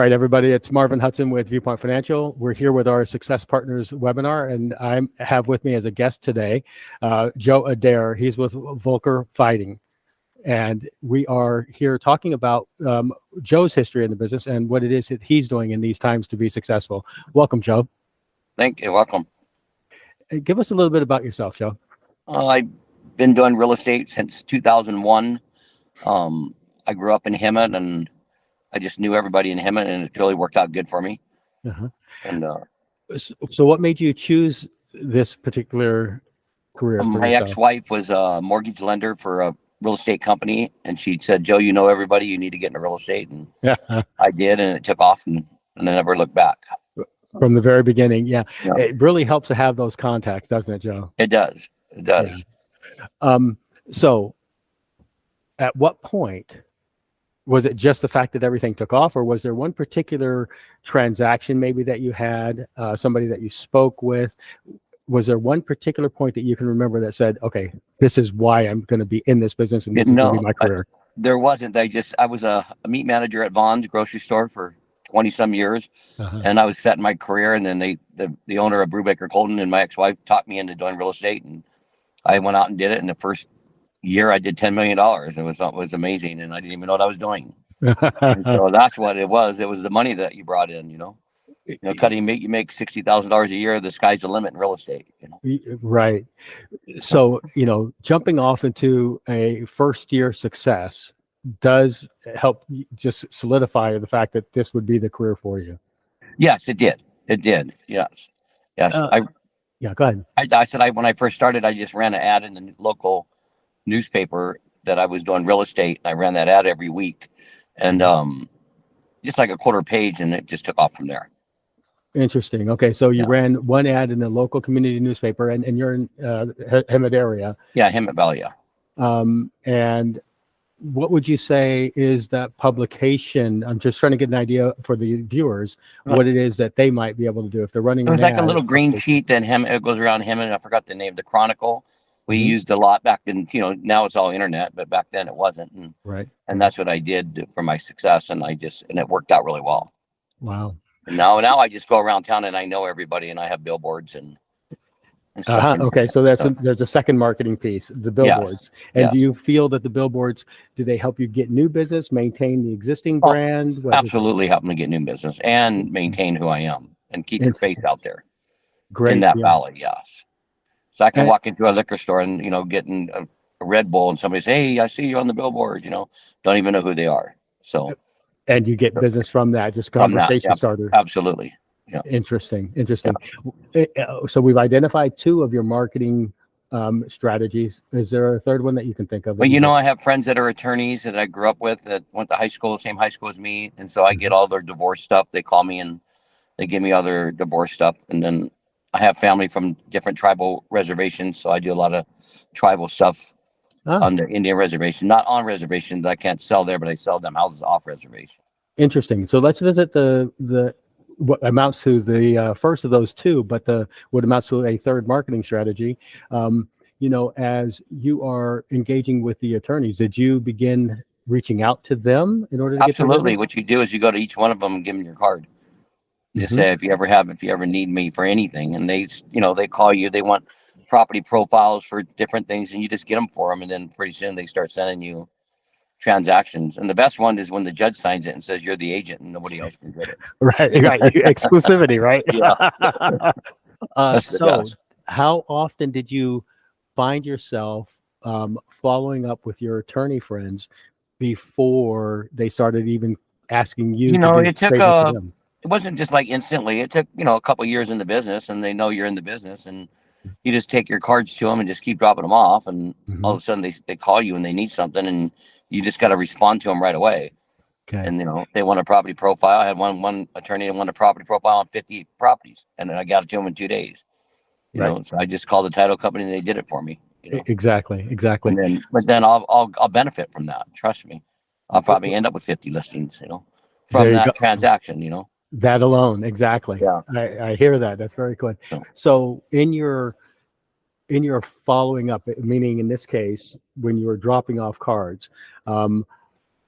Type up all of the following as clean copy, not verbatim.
right, everybody, it's Marvin Hudson with Viewpoint Financial. We're here with our Success Partners webinar, and I have with me as a guest today, Joe Adair. He's with Vogler Feigen. And we are here talking about Joe's history in the business and what it is that he's doing in these times to be successful. Welcome, Joe. Thank you. Welcome. Give us a little bit about yourself, Joe. I've been doing real estate since 2001. I grew up in Hemet, and I just knew everybody in Hemet, and it really worked out good for me. Uh-huh. And so what made you choose this particular career for my yourself? ex-wife was a mortgage lender for a real estate company, and she said, "Joe, you know everybody. You need to get into real estate." And I did, and it took off, and I never looked back. From the very beginning, yeah. Yeah. It really helps to have those contacts, doesn't it, Joe? It does. It does. Yeah. So at what point was it just the fact that everything took off, or was there one particular transaction maybe that you had, somebody that you spoke with? Was there one particular point that you can remember that said, okay, this is why I'm going to be in this business and this is going to be my career? There wasn't. I was a meat manager at Vaughn's grocery store for 20 some years. And I was setting my career, and then the owner of Brubaker Colton and my ex-wife talked me into doing real estate, and I went out and did it. And the first year I did $10 million. It was amazing, and I didn't even know what I was doing. So that's what it was. It was the money that you brought in, Cuddy, you make $60,000 a year. The sky's the limit in real estate. Right. So, jumping off into a first year success does help just solidify the fact that this would be the career for you. Yes, it did. It did. Yes. Yeah, go ahead. I said when I first started, I just ran an ad in the local newspaper that I was doing real estate. I ran that ad every week, and just like a quarter page, and it just took off from there. Interesting. Okay, so you ran one ad in the local community newspaper, and you're in Hemet area. Yeah, Hemet Valley. Yeah. And what would you say is that publication? I'm just trying to get an idea for the viewers what it is that they might be able to do if they're running. It was like a little green sheet that it goes around Hemet, and I forgot the name. The Chronicle. We used a lot back then. Now it's all internet, but back then it wasn't. And, right. And that's what I did for my success, and it worked out really well. Wow. And now I just go around town and I know everybody, and I have billboards and stuff. Okay, so there's a second marketing piece, the billboards. Yes. And do you feel that the billboards, do they help you get new business, maintain the existing brand? Absolutely help me get new business and maintain who I am and keep your face out there. Great. In that valley, yes. So I can walk into a liquor store and, getting a Red Bull, and somebody say, "Hey, I see you on the billboard," don't even know who they are. So. And you get business from that, just conversation starter. Absolutely. Yeah. Interesting. Yeah. So we've identified two of your marketing strategies. Is there a third one that you can think of? Well, I have friends that are attorneys that I grew up with that went to same high school as me. And so I get all their divorce stuff. They call me and they give me all their divorce stuff. And then I have family from different tribal reservations. So I do a lot of tribal stuff on the Indian reservation, not on reservations. I can't sell there, but I sell them houses off reservation. Interesting. So let's visit the what amounts to the first of those two, but what amounts to a third marketing strategy. As you are engaging with the attorneys, did you begin reaching out to them in order to Absolutely. What you do is you go to each one of them and give them your card. Just say, if you ever need me for anything, and they call you, they want property profiles for different things, and you just get them for them, and then pretty soon they start sending you transactions. And the best one is when the judge signs it and says you're the agent and nobody else can get it. Right. Exclusivity, right? Yeah. So how often did you find yourself following up with your attorney friends before they started even asking you it wasn't just like instantly. It took a couple of years in the business, and they know you're in the business, and you just take your cards to them and just keep dropping them off, and all of a sudden they call you and they need something, and you just got to respond to them right away. Okay. And they want a property profile. I had one attorney that wanted a property profile on 50 properties, and then I got it to them in 2 days. So I just called the title company and they did it for me. Exactly. But then I'll benefit from that. Trust me, I'll probably end up with 50 listings. From that transaction. That alone, exactly. Yeah. I hear that. That's very good. So in your following up, meaning in this case, when you were dropping off cards,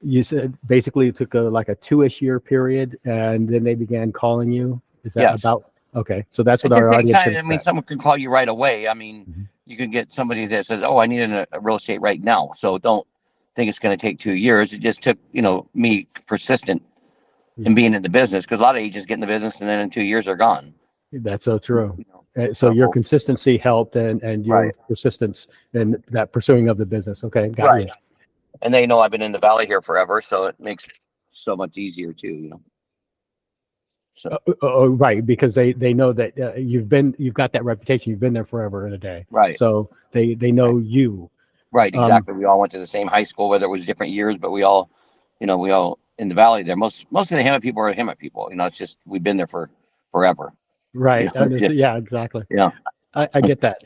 You said basically it took like a 2-ish year period, and then they began calling you. Is that Yes. about okay? So that's what It our takes audience time. can I mean, expect. someone can call you right away. I mean, Mhm. you can get somebody that says, "Oh, I need a real estate right now." So don't think it's going to take 2 years. It just took, me persistent in Yeah, being in the business, because a lot of agents get in the business and then in 2 years they're gone. that's so true. You know, So your so consistency helped, and your right, persistence in that pursuing of the business. Okay, got right, you. and they know I've been in the valley here forever, so it makes it so much easier too. So Right, because they know that you've got that reputation. You've been there forever and a day. right, So they right, know you. right, Um, exactly. We all went to the same high school, whether it was different years, but we all in the valley there. Most of the Hemet people are Hemet people. It's just we've been there for forever. right. Yeah, Yeah, exactly. yeah, I get that.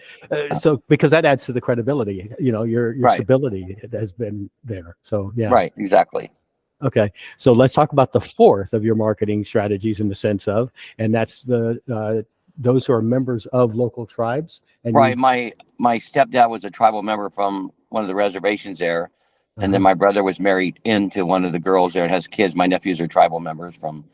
So because that adds to the credibility, your right, stability has been there. So yeah. right, exactly. Okay. So let's talk about the fourth of your marketing strategies in the sense of, and that's the those who are members of local tribes. And Right. you, My stepdad was a tribal member from one of the reservations there, and then uh-huh, my brother was married into one of the girls there and has kids. My nephews are tribal members from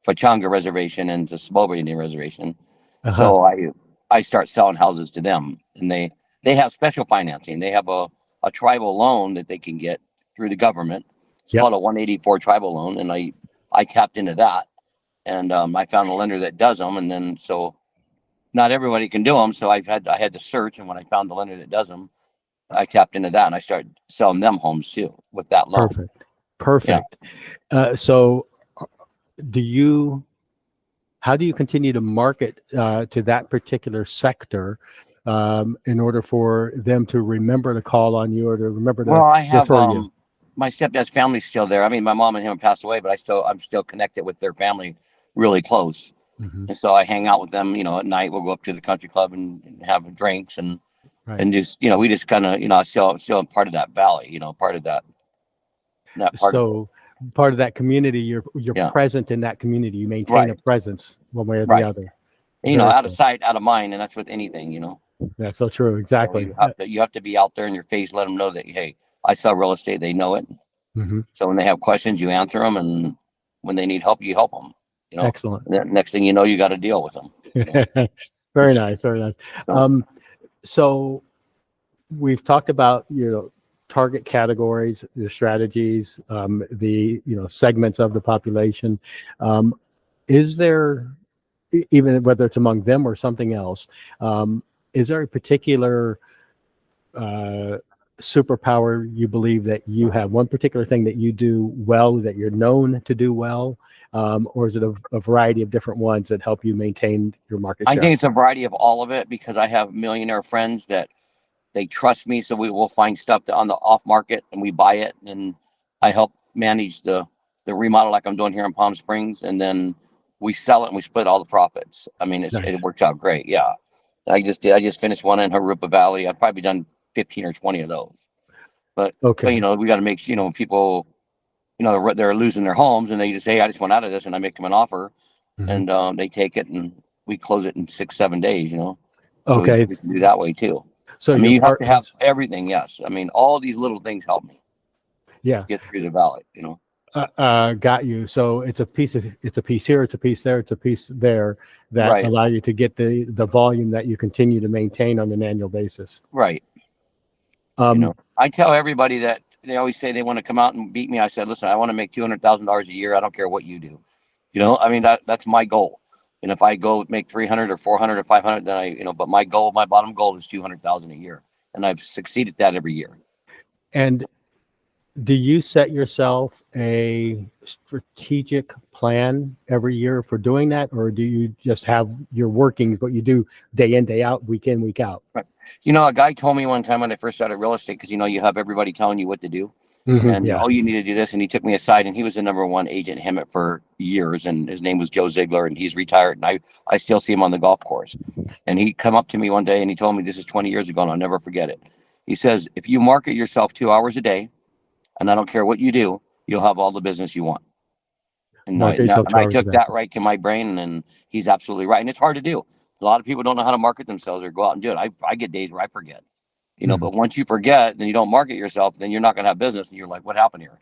Pachanga Reservation and the Smallwood Indian Reservation. uh-huh. So I start selling houses to them, and they have special financing. They have a tribal loan that they can get through the government. It's Yep. called a 184 tribal loan, and I tapped into that, and I found a lender that does them, and then so not everybody can do them. So I had to search, and when I found the lender that does them, I tapped into that, and I started selling them homes too with that loan. Perfect. Yeah. Perfect. So do you, how do you continue to market to that particular sector in order for them to remember to call on you or to remember to Well, I have refer you? my stepdad's family's still there. I mean, my mom and him passed away, but I'm still connected with their family really close. Hmm. And so I hang out with them, at night. We'll go up to the country club and have drinks Right. and just, we just kind of, still part of that valley, part of that part of it. So part of that community, you're Yeah. present in that community. You maintain a Right. presence one way or the Right. other. And, Very out of cool. sight, out of mind. And that's with anything. That's so true. So Exactly. you have to be out there in your face, let them know that, hey, I sell real estate. They know it. Mhm. So when they have questions, you answer them, and when they need help, you help them. Excellent. And then next thing you know, you got to deal with them. Very nice. Very nice. So So we've talked about target categories, the strategies, the segments of the population. Is there, even whether it's among them or something else, is there a particular uh, superpower you believe that you have? One particular thing that you do well, that you're known to do well, or is it a variety of different ones that help you maintain your market I share? think it's a variety of all of it, because I have millionaire friends that they trust me. So we will find stuff on the off market and we buy it, and I help manage the remodel like I'm doing here in Palm Springs, and then we sell it and we split all the profits. I mean, it Nice. works out great. Yeah. I just finished one in Harupa Valley. I've probably done 15 or 20 of those. But Okay. we got to make people, they're losing their homes, and they just say, "Hey, I just want out of this," and I make them an offer, Mhm. and they take it, and we close it in 6, 7 days. So Okay. we can do that way too. So I your mean, you have to have partners, everything. Yes, I mean, all these little things help me yeah, get through the valley. got you. So it's a piece here, it's a piece there, it's a piece there that Right, allow you to get the volume that you continue to maintain on an annual basis. right. Um, I tell everybody that they always say they want to come out and beat me. I said, listen, I want to make $200,000 a year. I don't care what you do. I mean, that's my goal. And if I go make 300 or 400 or 500, then but my goal, my bottom goal is 200,000 a year, and I've succeeded that every year. and do you set yourself a strategic plan every year for doing that, or do you just have your workings, what you do day in, day out, week in, week out? Right. A guy told me one time when I first started real estate, because you have everybody telling you what to do, and Yeah. oh, you need to do this, and he took me aside, and he was the number one agent in Hemet for years, and his name was Joe Ziegler, and he's retired, and I still see him on the golf course, and he come up to me one day and he told me, this is 20 years ago, and I'll never forget it. He says, if you market yourself 2 hours a day, and I don't care what you do, you'll have all the business you want. And I Market yourself and two I hours a took day. that right to my brain, and he's absolutely right. And it's hard to do. A lot of people don't know how to market themselves or go out and do it. I get days where I forget, Mhm. but once you forget, then you don't market yourself, then you're not going to have business. And you're like, what happened here?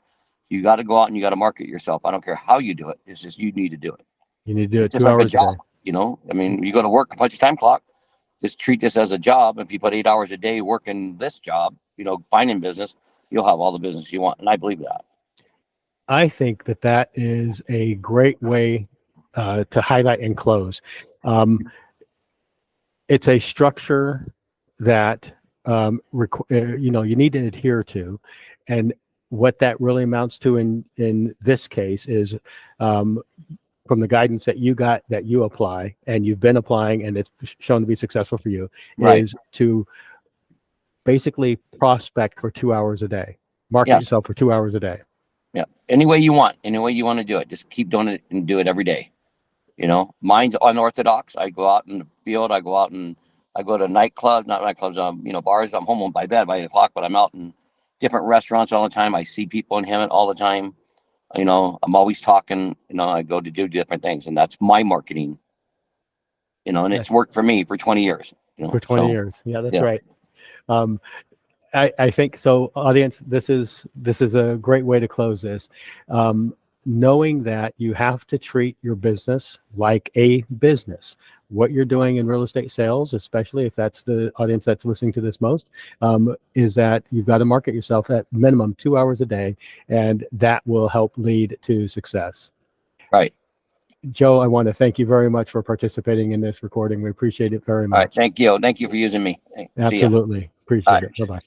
You got to go out and you got to market yourself. I don't care how you do it. It's just you need to do it. You need to do it It's just 2 like a hours a day. job, you know. I mean, you go to work, punch your time clock. Just treat this as a job. If you put 8 hours a day working this job, you know, finding business, you'll have all the business you want. And I believe that. I think that that is a great way to highlight and close. It's a structure that you know, you need to adhere to, and what that really amounts to in this case is from the guidance that you got, that you apply and you've been applying and it's shown to be successful for you, Right. is to basically prospect for 2 hours a day, market Yes. yourself for 2 hours a day. Yeah. Any way you want to do it. Just keep doing it and do it every day. You know, mine's unorthodox. I go out in the field. I go to nightclubs, not nightclubs, you know, bars. I'm home by bed by 8 o'clock, but I'm out in different restaurants all the time. I see people in Hemet all the time. You know, I'm always talking. You know, I go to do different things, and that's my marketing. You know, and it's worked for me for 20 years. You know, For 20 years. Yeah, that's right. I think so. Audience, this is a great way to close this. Knowing that you have to treat your business like a business. What you're doing in real estate sales, especially if that's the audience that's listening to this most, is that you've got to market yourself at minimum 2 hours a day, and that will help lead to success. Right. Joe, I want to thank you very much for participating in this recording. We appreciate it very much. All right. Thank you. Thank you for using me. Absolutely. Appreciate it. Bye-bye.